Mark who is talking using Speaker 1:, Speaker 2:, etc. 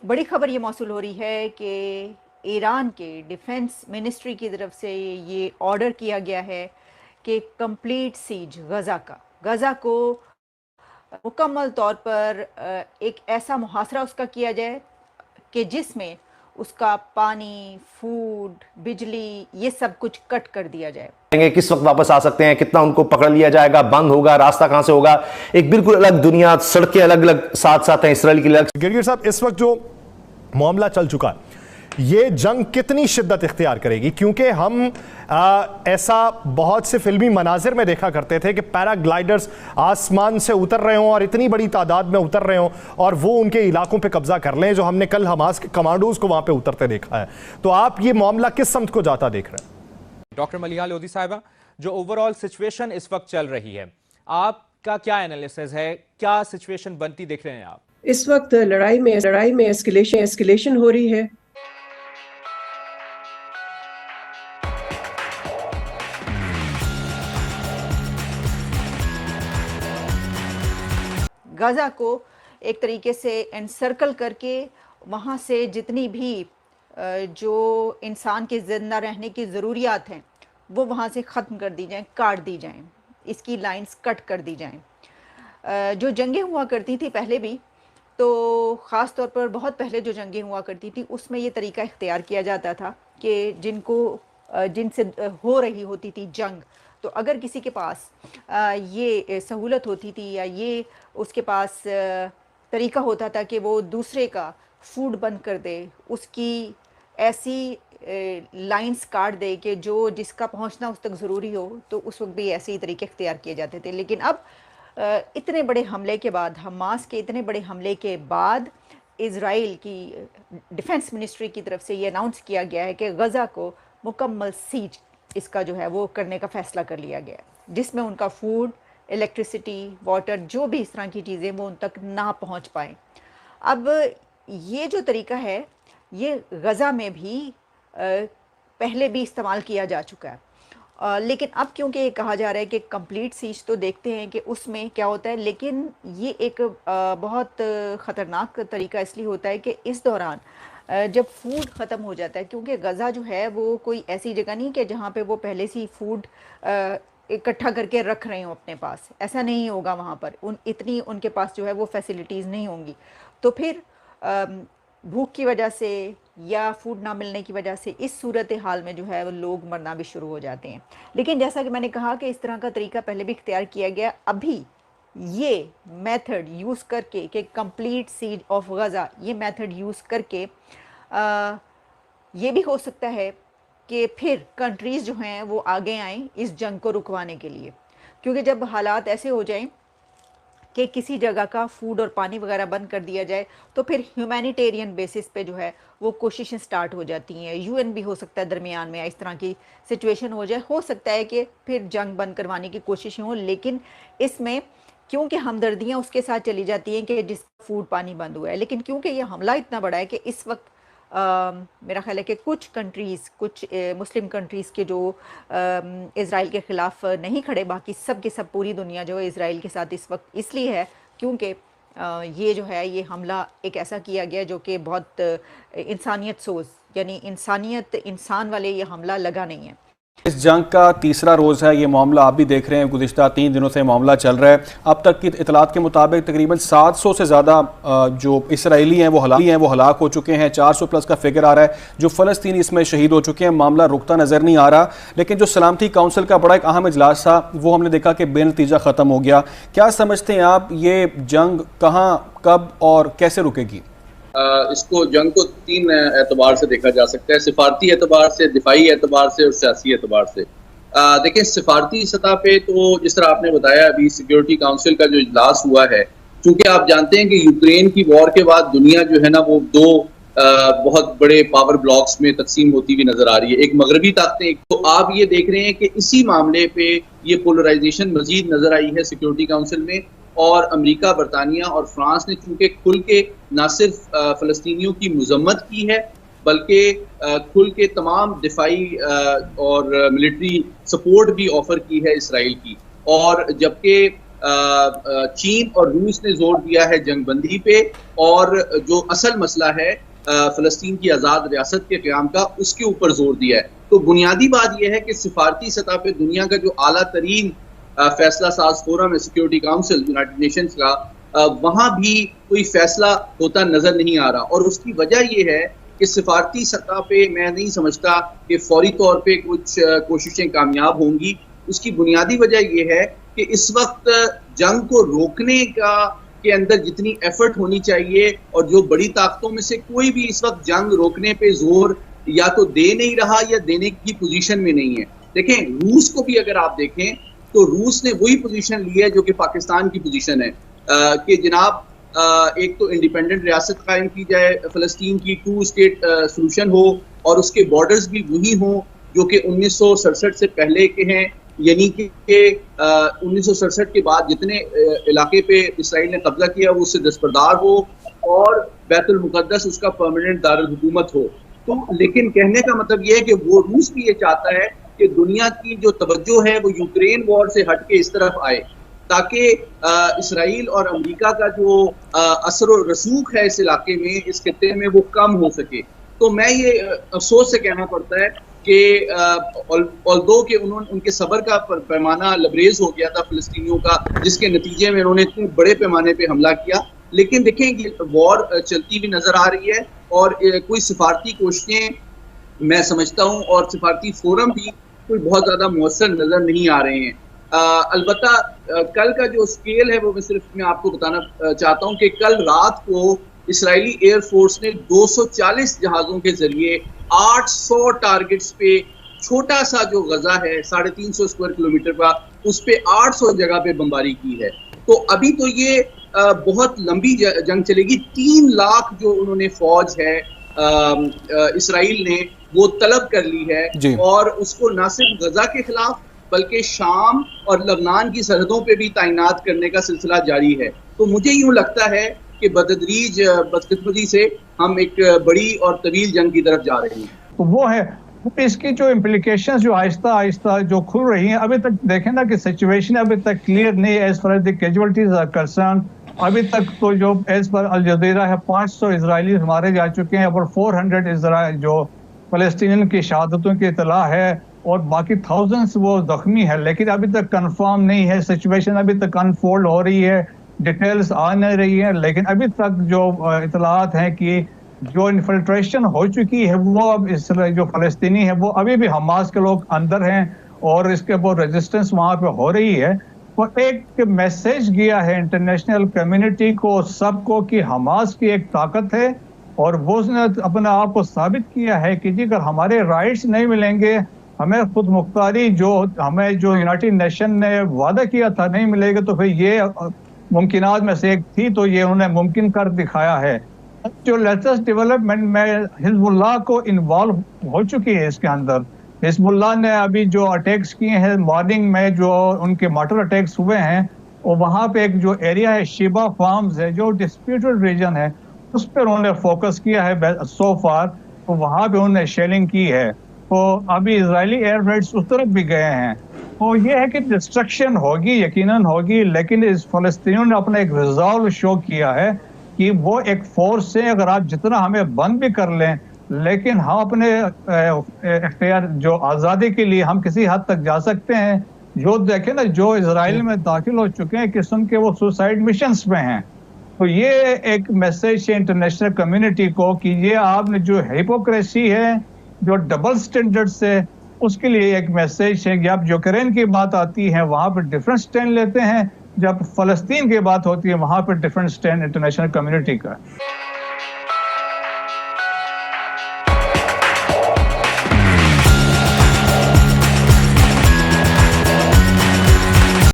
Speaker 1: बड़ी खबर ये मौसूल हो रही है कि ईरान के डिफेंस मिनिस्ट्री की तरफ से ये ऑर्डर किया गया है कि कंप्लीट सीज गज़ा को मुकम्मल तौर पर एक ऐसा मुहासरा उसका किया जाए कि जिसमें उसका पानी, फूड, बिजली, ये सब कुछ कट कर दिया जाए।
Speaker 2: किस वक्त वापस आ सकते हैं, कितना उनको पकड़ लिया जाएगा, बंद होगा, रास्ता कहां से होगा, एक बिल्कुल अलग दुनिया, सड़कें अलग अलग साथ साथ हैं इसराइल की अलग।
Speaker 3: गिरगिट साहब, इस वक्त जो मामला चल चुका है, ये जंग कितनी शिद्दत इख्तियार करेगी? क्योंकि हम ऐसा बहुत से फिल्मी मनाजिर में देखा करते थे कि पैराग्लाइडर्स आसमान से उतर रहे हों और इतनी बड़ी तादाद में उतर रहे हों और वो उनके इलाकों पे कब्जा कर लें, जो हमने कल हमास के कमांडोज को वहां पे उतरते देखा है। तो आप ये मामला किस समत को जाता देख रहे हैं?
Speaker 4: डॉक्टर मलिहा लोधी साहिबा, जो ओवरऑल सिचुएशन इस वक्त चल रही है, आपका क्या एनालिसिस है, क्या सिचुएशन बनती देख रहे हैं आप?
Speaker 5: इस वक्त लड़ाई में एस्केलेशन हो रही है।
Speaker 1: गज़ा को एक तरीके से एनसर्कल करके वहाँ से जितनी भी जो इंसान के ज़िंदा रहने की ज़रूरियात हैं वो वहाँ से ख़त्म कर दी जाएं, काट दी जाएं, इसकी लाइंस कट कर दी जाएं। जो जंगें हुआ करती थी पहले भी, तो ख़ास तौर पर बहुत पहले जो जंगें हुआ करती थी उसमें ये तरीका इख्तियार किया जाता था कि जिनसे हो रही होती थी जंग, तो अगर किसी के पास ये सहूलत होती थी या ये उसके पास तरीका होता था कि वो दूसरे का फूड बंद कर दे, उसकी ऐसी लाइंस काट दे कि जो जिसका पहुंचना उस तक ज़रूरी हो, तो उस वक्त भी ऐसे ही तरीके इख्तियार किए जाते थे। लेकिन अब इतने बड़े हमले के बाद, हमास के इतने बड़े हमले के बाद, इज़राइल की डिफेंस मिनिस्ट्री की तरफ से ये अनाउंस किया गया है कि गज़ा को मुकम्मल सीज इसका जो है वो करने का फ़ैसला कर लिया गया है, जिसमें उनका फूड, इलेक्ट्रिसिटी, वाटर, जो भी इस तरह की चीज़ें वो उन तक ना पहुंच पाएँ। अब ये जो तरीका है ये गज़ा में भी पहले भी इस्तेमाल किया जा चुका है, लेकिन अब क्योंकि ये कहा जा रहा है कि कंप्लीट सीज, तो देखते हैं कि उसमें क्या होता है। लेकिन ये एक बहुत ख़तरनाक तरीका इसलिए होता है कि इस दौरान जब फूड ख़त्म हो जाता है, क्योंकि गज़ा जो है वो कोई ऐसी जगह नहीं कि जहाँ पे वो पहले से ही फूड इकट्ठा करके रख रहे हों अपने पास, ऐसा नहीं होगा वहाँ पर। इतनी उनके पास जो है वो फैसिलिटीज़ नहीं होंगी, तो फिर भूख की वजह से या फूड ना मिलने की वजह से इस सूरत हाल में जो है वो लोग मरना भी शुरू हो जाते हैं। लेकिन जैसा कि मैंने कहा कि इस तरह का तरीका पहले भी इख्तियार किया गया, अभी ये मेथड यूज़ करके कि कंप्लीट सीज ऑफ गज़ा, ये मेथड यूज़ करके ये भी हो सकता है कि फिर कंट्रीज़ जो हैं वो आगे आएँ इस जंग को रुकवाने के लिए। क्योंकि जब हालात ऐसे हो जाएं कि किसी जगह का फूड और पानी वगैरह बंद कर दिया जाए, तो फिर ह्यूमैनिटेरियन बेसिस पे जो है वो कोशिशें स्टार्ट हो जाती हैं। यूएन भी हो सकता है दरमियान में इस तरह की सिचुएशन हो जाए, हो सकता है कि फिर जंग बंद करवाने की कोशिशें हों। लेकिन इसमें क्योंकि हमदर्दियाँ उसके साथ चली जाती हैं कि जिसका फूड पानी बंद हुआ है, लेकिन क्योंकि ये हमला इतना बड़ा है कि इस वक्त मेरा ख्याल है कि कुछ कंट्रीज़, कुछ मुस्लिम कंट्रीज़ के जो इज़राइल के ख़िलाफ़ नहीं खड़े, बाकी सब के सब पूरी दुनिया जो है इज़राइल के साथ इस वक्त इसलिए है क्योंकि ये जो है ये हमला एक ऐसा किया गया जो कि बहुत इंसानियत सोज, यानी इंसान वाले ये हमला लगा नहीं है।
Speaker 4: इस जंग का तीसरा रोज़ है, ये मामला आप भी देख रहे हैं, गुज़िश्ता 3 दिनों से मामला चल रहा है। अब तक की इतलात के मुताबिक तकरीबन 700 से ज़्यादा जो इसराइली हैं वो हलाक हो चुके हैं। 400 प्लस का फिगर आ रहा है जो फ़लस्तीनी इसमें शहीद हो चुके हैं। मामला रुकता नज़र नहीं आ रहा, लेकिन जो सलामती काउंसिल का बड़ा एक अहम इजलास था वो हमने देखा कि बेनतीजा ख़त्म हो गया। क्या समझते हैं आप, ये जंग कहाँ, कब और कैसे रुकेगी?
Speaker 6: इसको जंग को 3 एतबार से देखा जा सकता है, सिफारती एतबार से, दिफाई एतबार से और सियासी एतबार से। देखें, सिफारती सतह पे तो जिस तरह आपने बताया, अभी सिक्योरिटी काउंसिल का जो इजलास हुआ है, चूंकि आप जानते हैं कि यूक्रेन की वॉर के बाद दुनिया जो है ना वो 2 बहुत बड़े पावर ब्लॉक्स में तकसीम होती हुई नजर आ रही है, एक मगरबी ताकतें। तो आप ये देख रहे हैं कि इसी मामले पे ये पोलराइजेशन मजीद नजर आई है सिक्योरिटी काउंसिल में, और अमेरिका, बरतानिया और फ्रांस ने चूंकि खुल के न सिर्फ फ़लस्तीनियों की मजम्मत की है बल्कि खुल के तमाम दिफाई और मिलिट्री सपोर्ट भी ऑफर की है इसराइल की। और जबकि چین اور روس نے زور دیا ہے جنگ بندی پہ، اور جو اصل مسئلہ ہے فلسطین کی آزاد ریاست کے قیام کا، اس کے اوپر زور دیا ہے۔ تو بنیادی بات یہ ہے کہ سفارتی سطح پہ دنیا کا جو اعلیٰ ترین فیصلہ ساز فورم ہے سیکیورٹی کاؤنسل یونائٹڈ نیشنز کا، وہاں بھی کوئی فیصلہ ہوتا نظر نہیں آ رہا، اور اس کی وجہ یہ ہے کہ سفارتی سطح پہ میں نہیں سمجھتا کہ فوری طور پہ کچھ کوششیں کامیاب ہوں گی۔ اس کی بنیادی وجہ یہ ہے کہ اس وقت جنگ کو روکنے کے اندر جتنی ایفرٹ ہونی چاہیے، اور جو بڑی طاقتوں میں سے کوئی بھی اس وقت جنگ روکنے پہ زور یا تو دے نہیں رہا یا دینے کی پوزیشن میں نہیں ہے۔ دیکھیں روس کو بھی اگر آپ دیکھیں تو روس نے وہی پوزیشن لی ہے جو کہ پاکستان کی پوزیشن ہے، کہ جناب ایک تو انڈیپینڈنٹ ریاست قائم کی جائے فلسطین کی، 2 اسٹیٹ سولوشن ہو، اور اس کے بارڈرز بھی وہی ہوں جو کہ 1967 سے پہلے کے ہیں، یعنی کہ 1967 کے بعد جتنے علاقے پہ اسرائیل نے قبضہ کیا وہ اس سے دستبردار ہو، اور بیت المقدس اس کا پرماننٹ دارالحکومت ہو۔ تو لیکن کہنے کا مطلب یہ ہے کہ وہ روس بھی یہ چاہتا ہے کہ دنیا کی جو توجہ ہے وہ یوکرین وار سے ہٹ کے اس طرف آئے، تاکہ اسرائیل اور امریکہ کا جو اثر و رسوخ ہے اس علاقے میں، اس خطے میں، وہ کم ہو سکے۔ تو میں یہ افسوس سے کہنا پڑتا ہے کہ although کہ ان کے صبر کا پیمانہ لبریز ہو گیا تھا فلسطینیوں کا، جس کے نتیجے میں انہوں نے اتنے بڑے پیمانے پہ حملہ کیا، لیکن دیکھیں یہ وار چلتی بھی نظر آ رہی ہے، اور کوئی سفارتی کوششیں میں سمجھتا ہوں اور سفارتی فورم بھی کوئی بہت زیادہ مؤثر نظر نہیں آ رہے ہیں۔ البتہ کل کا جو اسکیل ہے وہ میں آپ کو بتانا چاہتا ہوں کہ کل رات کو اسرائیلی ایئر فورس نے 240 جہازوں کے ذریعے 800 ٹارگٹس پہ، چھوٹا سا جو غزہ ہے 350 اسکوائر کلومیٹر کا، اس پہ 800 جگہ پہ بمباری کی ہے۔ تو ابھی تو یہ بہت لمبی جنگ چلے گی۔ 3 لاکھ جو انہوں نے فوج ہے اسرائیل نے وہ طلب کر لی ہے، اور اس کو نہ صرف غزہ کے خلاف بلکہ شام اور لبنان کی سرحدوں پہ بھی تعینات کرنے کا سلسلہ جاری ہے۔ تو مجھے یوں لگتا ہے کہ بتدریج بدقسمتی سے ہم ایک بڑی اور طویل جنگ کی طرف جا رہے ہیں۔
Speaker 7: تو وہ ہے اس کی جو امپلیکیشنز جو آہستہ آہستہ جو کھل رہی ہیں، ابھی تک دیکھیں نا کہ سچویشن ابھی تک کلیئر نہیں ہے as far as the casualties are concern. ابھی تک تو جو ایز پر الجزیرہ ہے 500 اسرائیلی مارے جا چکے ہیں، اور 400 اسرائیل جو فلسطینیوں کی شہادتوں کی اطلاع ہے، اور باقی تھاؤزنڈس وہ زخمی ہے، لیکن ابھی تک کنفرم نہیں ہے۔ سچویشن ابھی تک انفولڈ ہو رہی ہے، ڈیٹیلز آ نہیں رہی ہیں، لیکن ابھی تک جو اطلاعات ہیں کہ جو انفلٹریشن ہو چکی ہے وہ اب جو فلسطینی ہے وہ ابھی بھی حماس کے لوگ اندر ہیں، اور اس کے وہ ریزسٹنس وہاں پہ ہو رہی ہے۔ وہ ایک میسج گیا ہے انٹرنیشنل کمیونٹی کو، سب کو، کہ حماس کی ایک طاقت ہے، اور وہ اس نے اپنے آپ کو ثابت کیا ہے کہ جی اگر ہمارے رائٹس نہیں ملیں گے، ہمیں خود مختاری ہمیں جو یونائٹڈ نیشن نے وعدہ کیا تھا نہیں ملے گا، تو پھر یہ ممکنات میں سے ایک تھی، تو یہ انہوں نے ممکن کر دکھایا ہے۔ جو لیٹسٹ ڈیولپمنٹ میں حزب اللہ کو انوالو ہو چکی ہے اس کے اندر۔ حزب اللہ نے ابھی جو اٹیکس کیے ہیں مارننگ میں، جو ان کے مارٹر اٹیکس ہوئے ہیں، اور وہاں پہ ایک جو ایریا ہے شیبا فارمز ہے جو ڈسپیوٹڈ ریجن ہے، اس پہ انہوں نے فوکس کیا ہے سو فار، تو وہاں پہ انہوں نے شیلنگ کی ہے۔ تو ابھی اسرائیلی ایئر ریڈز اس طرف بھی گئے ہیں۔ تو یہ ہے کہ ڈسٹرکشن ہوگی، یقیناً ہوگی، لیکن اس فلسطینیوں نے اپنا ایک ریزالو شو کیا ہے کہ وہ ایک فورس سے اگر آپ جتنا ہمیں بند بھی کر لیں، لیکن ہم اپنے اختیار جو آزادی کے لیے ہم کسی حد تک جا سکتے ہیں۔ جو دیکھیں نا جو اسرائیل میں داخل ہو چکے ہیں قسم کے وہ سوسائڈ مشنز میں ہیں۔ تو یہ ایک میسج ہے انٹرنیشنل کمیونٹی کو کہ یہ آپ نے جو ہیپوکریسی ہے، جو ڈبل سٹینڈرڈز ہے، اس کے لیے ایک میسج ہے کہ اب یوکرین کی بات آتی ہے وہاں پہ ڈیفرنٹ سٹینڈ لیتے ہیں، جب فلسطین کی بات ہوتی ہے وہاں پہ ڈیفرنٹ سٹینڈ انٹرنیشنل کمیونٹی کا۔